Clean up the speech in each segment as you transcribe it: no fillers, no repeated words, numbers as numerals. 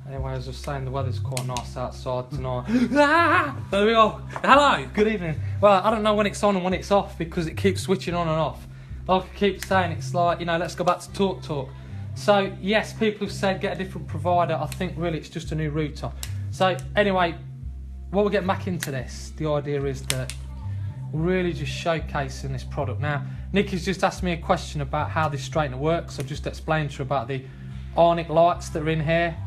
Anyway, as I was saying, the weather's quite nice outside tonight. There we go. Hello, good evening. Well, I don't know when it's on and when it's off because it keeps switching on and off. Like I keep saying, it's like, you know, let's go back to talk. So, yes, people have said get a different provider. I think really it's just a new router. So, anyway, while we're getting back into this, the idea is that we're really just showcasing this product. Now, Nikki's just asked me a question about how this straightener works. I've just explained to her about the ionic lights that are in here.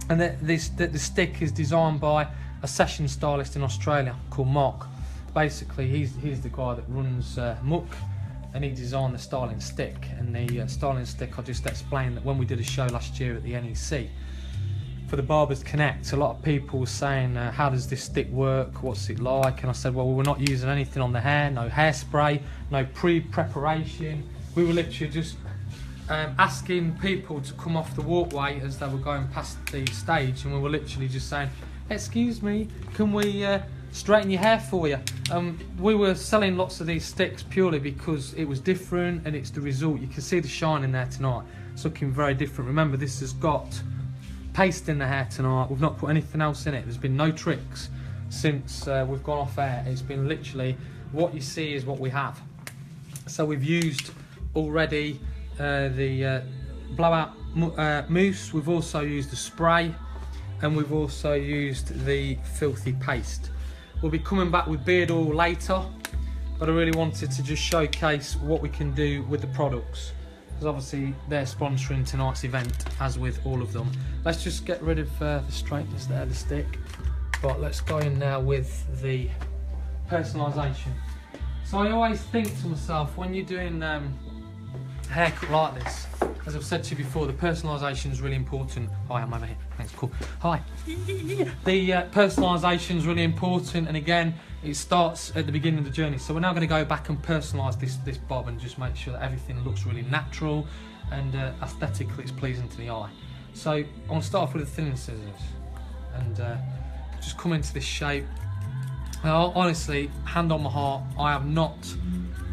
And the stick is designed by a session stylist in Australia called Mark. Basically, he's the guy that runs Muck, and he designed the styling stick. And the styling stick, I just explained that when we did a show last year at the NEC for the Barbers Connect, a lot of people were saying, how does this stick work? What's it like? And I said, well, we're not using anything on the hair, no hairspray, no pre-preparation. We were literally just asking people to come off the walkway as they were going past the stage, and we were literally just saying, excuse me, can we straighten your hair for you? We were selling lots of these sticks purely because it was different, and it's the result. You can see the shine in there tonight. It's looking very different. Remember, this has got paste in the hair tonight. We've not put anything else in it. There's been no tricks since we've gone off air. It's been literally what you see is what we have. So we've used already the blowout mousse. We've also used the spray, and we've also used the filthy paste. We'll be coming back with beard oil later, but I really wanted to just showcase what we can do with the products, because obviously they're sponsoring tonight's event, as with all of them. Let's just get rid of the straighteners there, the stick, but let's go in now with the personalisation. So I always think to myself, when you're doing haircut like this, as I've said to you before, the personalisation is really important. Hi, I'm over here. Thanks, cool. Hi. The personalisation is really important, and again, it starts at the beginning of the journey. So we're now going to go back and personalise this bob and just make sure that everything looks really natural and aesthetically it's pleasing to the eye. So I'm going to start off with the thinning scissors and just come into this shape. Now, honestly, hand on my heart, I have not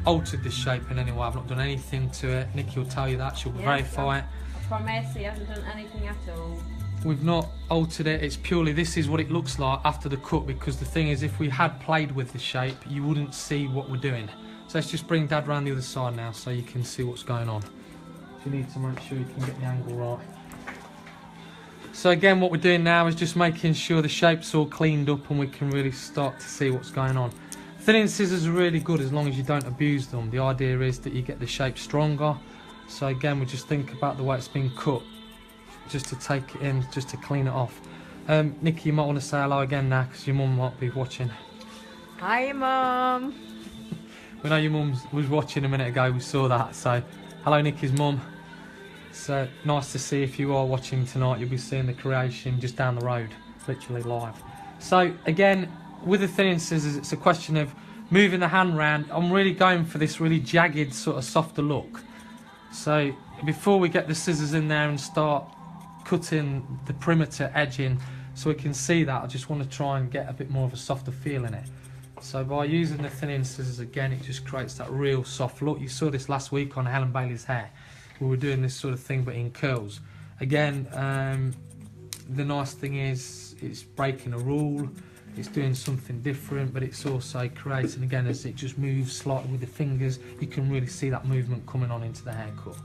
altered this shape in any way. I've not done anything to it. Nikki will tell you that. She'll verify it. I promise he hasn't done anything at all. We've not altered it. It's purely, this is what it looks like after the cut, because the thing is, if we had played with the shape, you wouldn't see what we're doing. So let's just bring Dad around the other side now so you can see what's going on. You need to make sure you can get the angle right. So again, what we're doing now is just making sure the shape's all cleaned up and we can really start to see what's going on. Thinning scissors are really good as long as you don't abuse them. The idea is that you get the shape stronger. So again, we just think about the way it's been cut, just to take it in, just to clean it off. Nikki, you might want to say hello again now, because your mum might be watching. Hi, Mum. We know your mum was watching a minute ago, we saw that. So hello, Nikki's mum. It's nice to see. If you are watching tonight, you'll be seeing the creation just down the road, literally live. So again, with the thinning scissors, it's a question of moving the hand round. I'm really going for this really jagged, sort of softer look. So before we get the scissors in there and start cutting the perimeter edging so we can see that, I just want to try and get a bit more of a softer feel in it. So by using the thinning scissors, again, it just creates that real soft look. You saw this last week on Helen Bailey's hair. We were doing this sort of thing but in curls. Again, the nice thing is it's breaking a rule. It's doing something different, but it's also creating, again, as it just moves slightly with the fingers, you can really see that movement coming on into the haircut.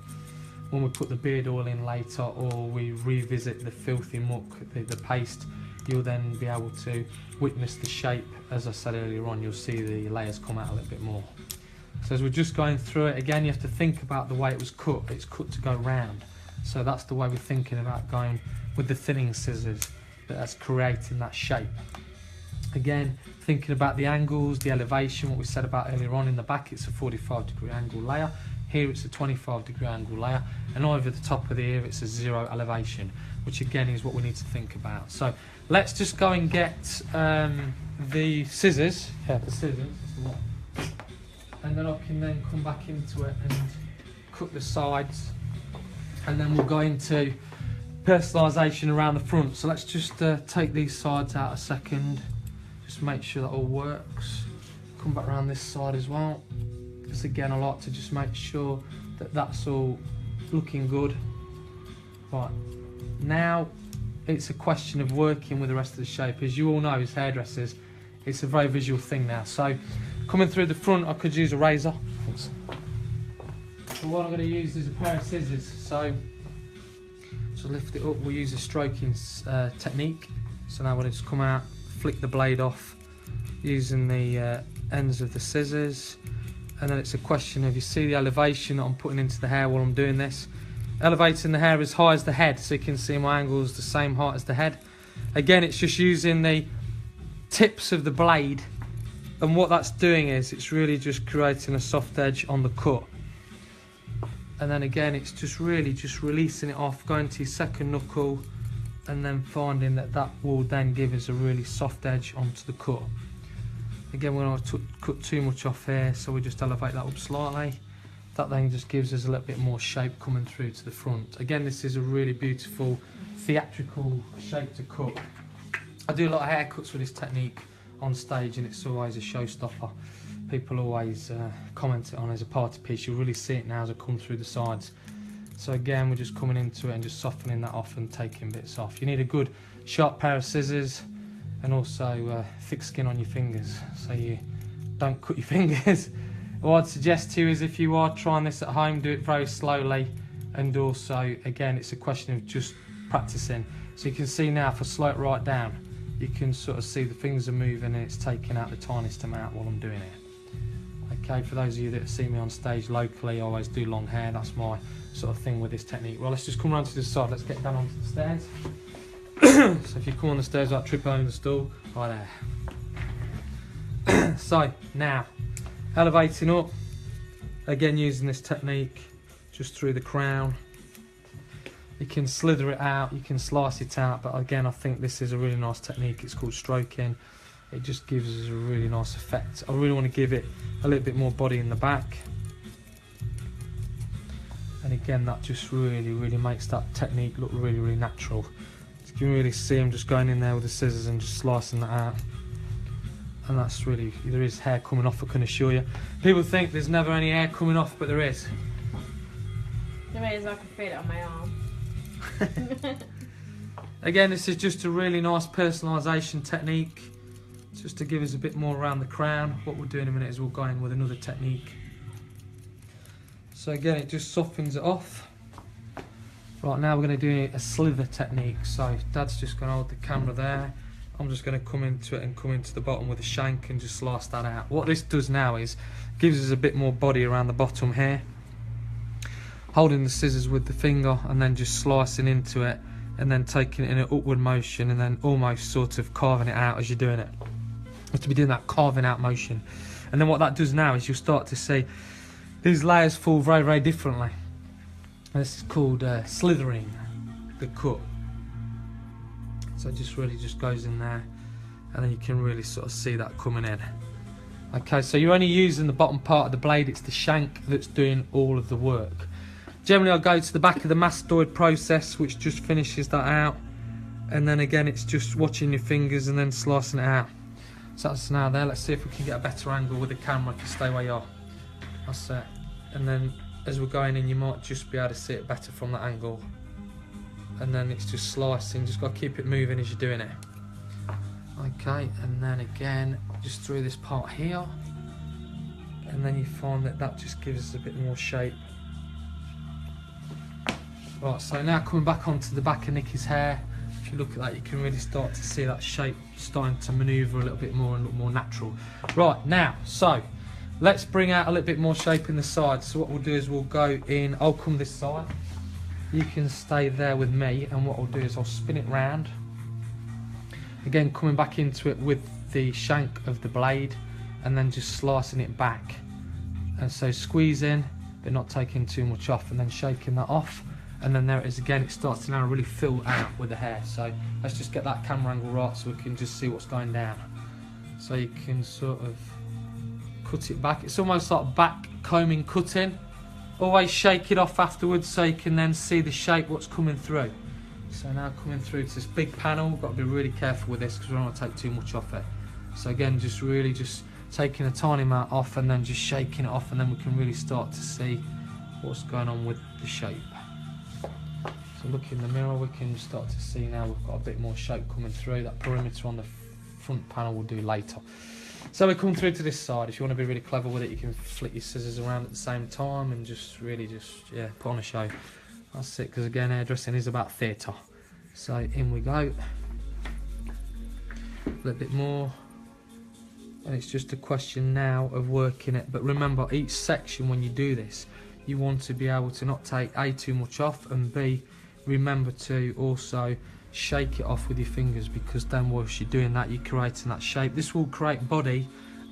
When we put the beard oil in later, or we revisit the filthy muck, the paste, you'll then be able to witness the shape. As I said earlier on, you'll see the layers come out a little bit more. So as we're just going through it, again, you have to think about the way it was cut. It's cut to go round. So that's the way we're thinking about going with the thinning scissors, that's creating that shape. Again, thinking about the angles, the elevation, what we said about earlier on. In the back, it's a 45-degree angle layer. Here it's a 25-degree angle layer, and over the top of the ear it's a 0 elevation, which again is what we need to think about. So let's just go and get the scissors. Yeah, the scissors. And then I can then come back into it and cut the sides, and then we'll go into personalisation around the front. So let's just take these sides out a second. Just make sure that all works. Come back around this side as well, because again, I like to just make sure that that's all looking good. Right, now it's a question of working with the rest of the shape. As you all know, as hairdressers, it's a very visual thing now. So coming through the front, I could use a razor. Thanks. But what I'm going to use is a pair of scissors. So to lift it up, we'll use a stroking technique. So now I'm going to just come out, flick the blade off using the ends of the scissors, and then it's a question of, you see the elevation that I'm putting into the hair while I'm doing this, elevating the hair as high as the head, so you can see my angle's the same height as the head. Again, it's just using the tips of the blade, and what that's doing is it's really just creating a soft edge on the cut. And then again, it's just really just releasing it off, going to your second knuckle, and then finding that that will then give us a really soft edge onto the cut. Again, we're not going to cut too much off here, so we just elevate that up slightly. That then just gives us a little bit more shape coming through to the front. Again, this is a really beautiful theatrical shape to cut. I do a lot of haircuts with this technique on stage, and it's always a showstopper. People always comment it on as a party piece. You'll really see it now as I come through the sides. So again, we're just coming into it and just softening that off and taking bits off. You need a good sharp pair of scissors, and also thick skin on your fingers, so you don't cut your fingers. What I'd suggest to you is, if you are trying this at home, do it very slowly, and also again, it's a question of just practicing. So you can see now, if I slow it right down, you can sort of see the fingers are moving and it's taking out the tiniest amount while I'm doing it. Okay, for those of you that see me on stage locally, I always do long hair. That's my sort of thing with this technique. Well, let's just come around to this side. Let's get down onto the stairs. So if you come on the stairs, like trip over the stool, right there. So now, elevating up, again using this technique, just through the crown. You can slither it out, you can slice it out, but again, I think this is a really nice technique. It's called stroking. It just gives us a really nice effect. I really want to give it a little bit more body in the back. And again, that just really makes that technique look really natural. You can really see I'm just going in there with the scissors and just slicing that out. And that's really, there is hair coming off, I can assure you. People think there's never any hair coming off, but there is. There is, I can feel it on my arm. Again, this is just a really nice personalisation technique, just to give us a bit more around the crown. What we'll do in a minute is we'll go in with another technique. So again, it just softens it off. Right, now we're going to do a slither technique. So Dad's just going to hold the camera there. I'm just going to come into it and come into the bottom with a shank and just slice that out. What this does now is gives us a bit more body around the bottom here. Holding the scissors with the finger and then just slicing into it, and then taking it in an upward motion, and then almost sort of carving it out as you're doing it. You have to be doing that carving out motion. And then what that does now is you'll start to see these layers fall very differently. And this is called slithering the cut. So it just really just goes in there, and then you can really sort of see that coming in. Okay, so you're only using the bottom part of the blade. It's the shank that's doing all of the work. Generally, I'll go to the back of the mastoid process, which just finishes that out. And then again, it's just watching your fingers and then slicing it out. So that's now there. Let's see if we can get a better angle with the camera. If you stay where you are. That's it. And then as we're going in, you might just be able to see it better from that angle. And then it's just slicing. Just got to keep it moving as you're doing it. Okay, and then again, just through this part here. And then you find that that just gives us a bit more shape. Right, so now coming back onto the back of Nikki's hair, if you look at that, you can really start to see that shape starting to manoeuvre a little bit more and look more natural. Right, now, so let's bring out a little bit more shape in the side. So what we'll do is we'll go in, I'll come this side, you can stay there with me, and what I'll do is I'll spin it round. Again, coming back into it with the shank of the blade, and then just slicing it back. And so squeezing, but not taking too much off, and then shaking that off. And then there it is again, it starts to now really fill out with the hair. So let's just get that camera angle right so we can just see what's going down. So you can sort of cut it back. It's almost like back combing cutting. Always shake it off afterwards so you can then see the shape, what's coming through. So now coming through to this big panel, got to be really careful with this because we don't want to take too much off it. So again, just really just taking a tiny amount off and then just shaking it off, and then we can really start to see what's going on with the shape. So look in the mirror, we can start to see now we've got a bit more shape coming through. That perimeter on the front panel we'll do later. So we come through to this side. If you want to be really clever with it, you can flick your scissors around at the same time and just really yeah, put on a show. That's it, because again, hairdressing is about theatre. So in we go. A little bit more. And it's just a question now of working it. But remember, each section when you do this, you want to be able to not take A, too much off, and B, remember to also shake it off with your fingers, because then whilst you're doing that, you're creating that shape. This will create body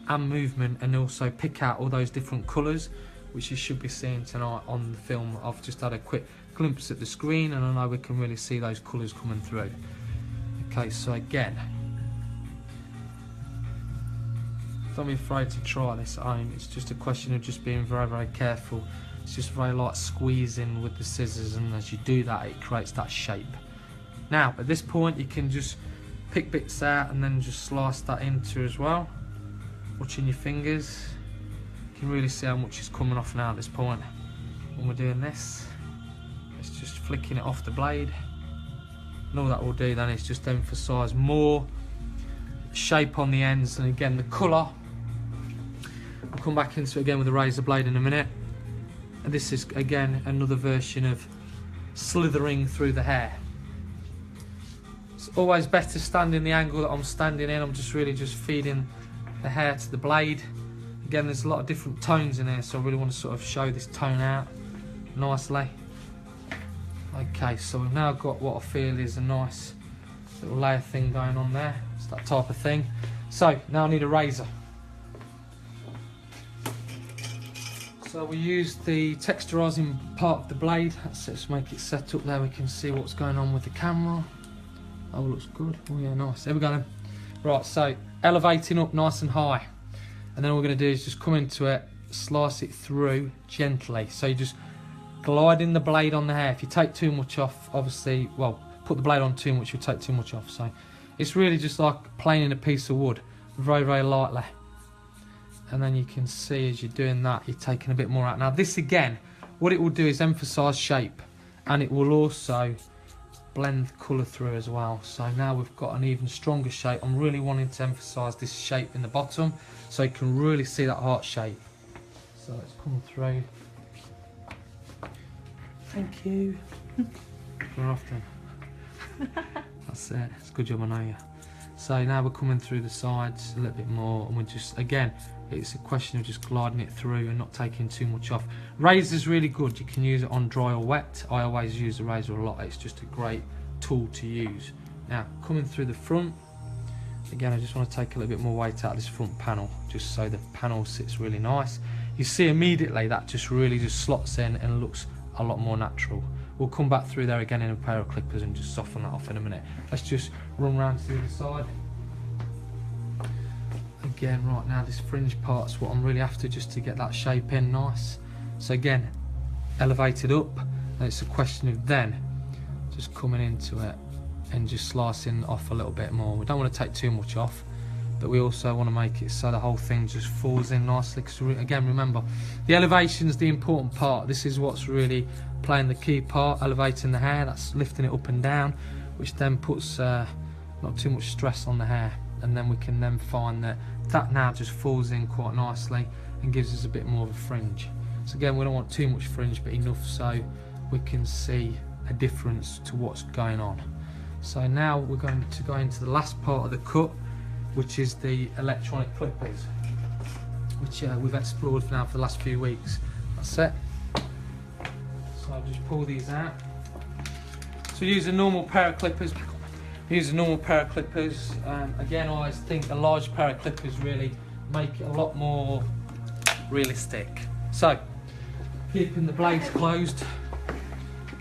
and movement, and also pick out all those different colours, which you should be seeing tonight on the film. I've just had a quick glimpse at the screen, and I know we can really see those colours coming through. Okay, so again, don't be afraid to try this at home. It's just a question of just being very, very careful. It's just very light squeezing with the scissors, and as you do that, it creates that shape. Now, at this point, you can just pick bits out and then just slice that into as well. Watching your fingers, you can really see how much is coming off now at this point. When we're doing this, it's just flicking it off the blade. And all that will do then is just emphasise more shape on the ends, and again, the colour. I'll come back into it again with the razor blade in a minute. And this is, again, another version of slithering through the hair. It's always better standing the angle that I'm standing in. I'm just really just feeding the hair to the blade. Again, there's a lot of different tones in here, so I really want to sort of show this tone out nicely. Okay, so we've now got what I feel is a nice little layer thing going on there. It's that type of thing. So now I need a razor. So we use the texturizing part of the blade. Let's make it set up there. We can see what's going on with the camera. Oh, looks good. Oh yeah, nice. There we go then. Right, so elevating up nice and high. And then what we're going to do is just come into it, slice it through gently. So you just gliding the blade on the hair. If you take too much off, obviously, well, put the blade on too much, you'll take too much off. So it's really just like planing a piece of wood, very, very lightly. And then you can see as you're doing that, you're taking a bit more out. Now this again, what it will do is emphasise shape, and it will also blend colour through as well. So now we've got an even stronger shape. I'm really wanting to emphasise this shape in the bottom, so you can really see that heart shape. So let's come through. Thank you. More often. That's it. It's a good job I know you. So now we're coming through the sides a little bit more, and we're just, again, it's a question of just gliding it through and not taking too much off. Razor's really good. You can use it on dry or wet. I always use the razor a lot. It's just a great tool to use. Now, coming through the front, again, I just want to take a little bit more weight out of this front panel, just so the panel sits really nice. You see immediately that just really just slots in and looks a lot more natural. We'll come back through there again in a pair of clippers and just soften that off in a minute. Let's just run round to the other side. Again, right now this fringe part's what I'm really after, just to get that shape in nice. So again, elevated up, and it's a question of then just coming into it and just slicing off a little bit more. We don't want to take too much off, but we also want to make it so the whole thing just falls in nicely. Because again, remember, the elevation's the important part. This is what's really playing the key part, elevating the hair. That's lifting it up and down, which then puts not too much stress on the hair. And then we can then find that that now just falls in quite nicely and gives us a bit more of a fringe. So again, we don't want too much fringe, but enough so we can see a difference to what's going on. So now we're going to go into the last part of the cut, which is the electronic clippers, which we've explored now for the last few weeks. That's it. So I'll just pull these out. So use a normal pair of clippers. Use a normal pair of clippers. Again, I always think a large pair of clippers really make it a lot more realistic. So, keeping the blades closed.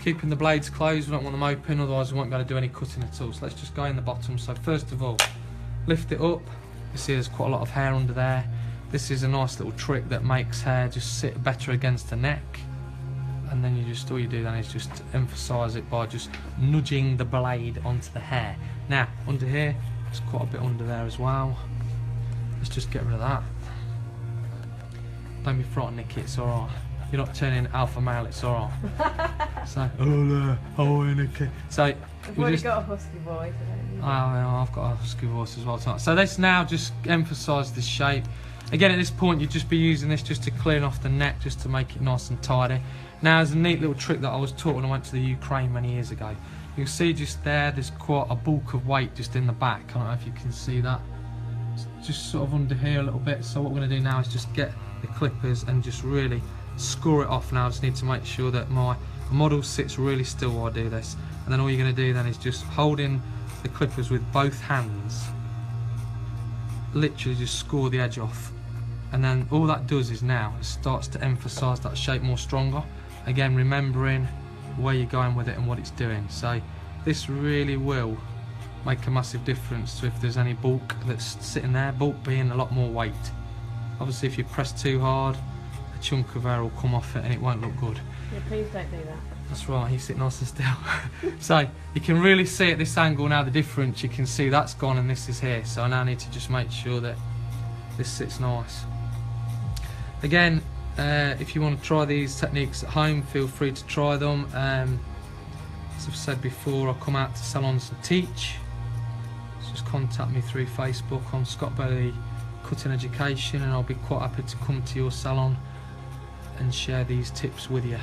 Keeping the blades closed, we don't want them open, otherwise we won't be able to do any cutting at all. So let's just go in the bottom. So first of all, lift it up. You see there's quite a lot of hair under there. This is a nice little trick that makes hair just sit better against the neck. And then all you do then is just emphasise it by just nudging the blade onto the hair. Now, under here, there's quite a bit under there as well. Let's just get rid of that. Don't be frightened, Nikki, it's alright. You're not turning alpha male, it's alright. So, so I've already got a husky voice. I've got a husky voice as well tonight. So let's now just emphasise the shape. Again, at this point, you'd just be using this just to clean off the neck, just to make it nice and tidy. Now, there's a neat little trick that I was taught when I went to the Ukraine many years ago. You'll see just there's quite a bulk of weight just in the back. I don't know if you can see that. It's just sort of under here a little bit. So what we're going to do now is just get the clippers and just really score it off. Now I just need to make sure that my model sits really still while I do this. And then all you're going to do then is just holding the clippers with both hands, literally just score the edge off. And then all that does is now it starts to emphasise that shape more stronger. Again, remembering where you're going with it and what it's doing. So this really will make a massive difference to if there's any bulk that's sitting there, bulk being a lot more weight. Obviously if you press too hard, a chunk of hair will come off it and it won't look good. Yeah, please don't do that. That's right, you sit nice and still. So you can really see at this angle now the difference. You can see that's gone and this is here. So I now need to just make sure that this sits nice. Again, if you want to try these techniques at home, feel free to try them. As I've said before, I come out to salons and teach. So just contact me through Facebook on Scott Bailey Cutting Education, and I'll be quite happy to come to your salon and share these tips with you,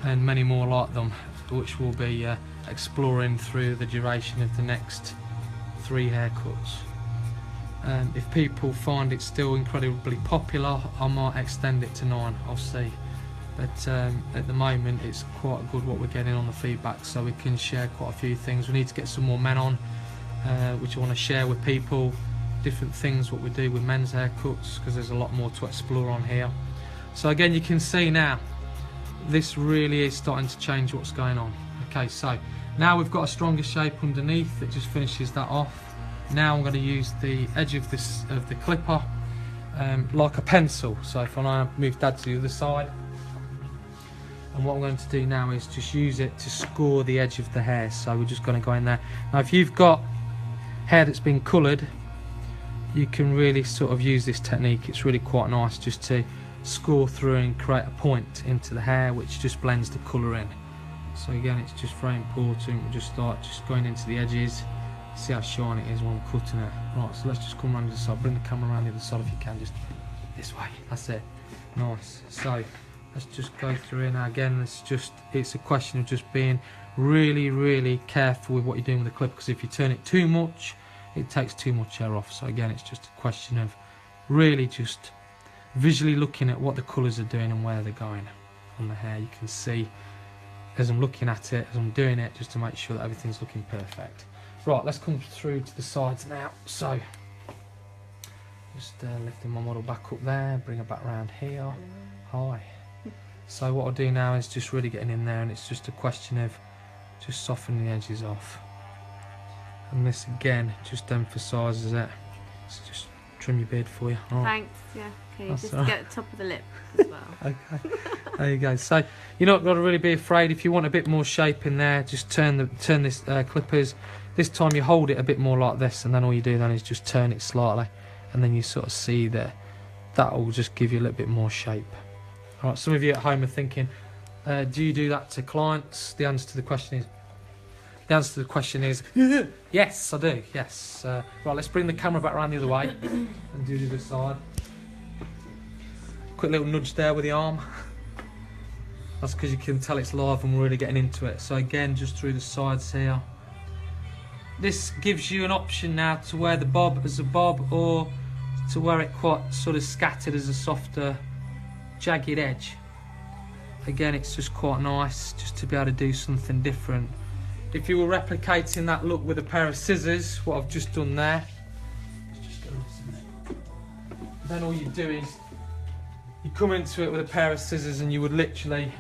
and many more like them, which we'll be exploring through the duration of the next 3 haircuts. If people find it still incredibly popular, I might extend it to 9, I'll see. But at the moment it's quite good what we're getting on the feedback, so we can share quite a few things. We need to get some more men on, which I want to share with people, different things what we do with men's haircuts, because there's a lot more to explore on here. So again, you can see now, this really is starting to change what's going on. Okay, so now we've got a stronger shape underneath that just finishes that off. Now I'm going to use the edge of the clipper like a pencil. So if I now move Dad to the other side, and what I'm going to do now is just use it to score the edge of the hair. So we're just going to go in there. Now if you've got hair that's been coloured, you can really sort of use this technique. It's really quite nice just to score through and create a point into the hair, which just blends the colour in. So again, it's just very important. We'll just start just going into the edges. See how shiny it is when I'm cutting it. Right, so let's just come around to the side. Bring the camera around the other side if you can, just this way. That's it. Nice. So let's just go through here now. Again, it's a question of just being really careful with what you're doing with the clip, because if you turn it too much, it takes too much hair off. So again, it's just a question of really just visually looking at what the colours are doing and where they're going on the hair. You can see as I'm looking at it, as I'm doing it, just to make sure that everything's looking perfect. Right, let's come through to the sides now. So just lifting my model back up there, bring it back around here. Hi. So what I'll do now is just really getting in there, and it's just a question of just softening the edges off. And this again just emphasises it. So just trim your beard for you. Oh. Thanks, yeah. Okay, That's just all right. get the top of the lip as well. Okay, there you go. So you're not got to really be afraid. If you want a bit more shape in there, just turn this clippers. This time you hold it a bit more like this, and then all you do then is just turn it slightly, and then you sort of see that will just give you a little bit more shape. All right, some of you at home are thinking, do you do that to clients? The answer to the question is yes, I do. Yes. Right, let's bring the camera back around the other way and do the other side. Quick little nudge there with the arm. That's because you can tell it's live and we're really getting into it. So again, just through the sides here. This gives you an option now to wear the bob as a bob, or to wear it quite sort of scattered as a softer, jagged edge. Again, it's just quite nice just to be able to do something different. If you were replicating that look with a pair of scissors, what I've just done there, then all you do is you come into it with a pair of scissors, and you would literally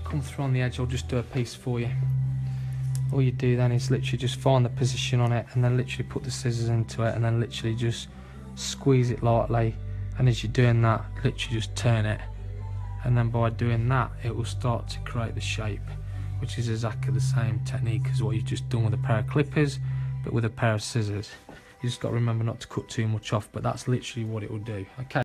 come through on the edge. I'll just do a piece for you. All you do then is literally just find the position on it, and then literally put the scissors into it, and then literally just squeeze it lightly. And as you're doing that, literally just turn it, and then by doing that, it will start to create the shape, which is exactly the same technique as what you've just done with a pair of clippers, but with a pair of scissors. You just got to remember not to cut too much off, but that's literally what it will do. Okay.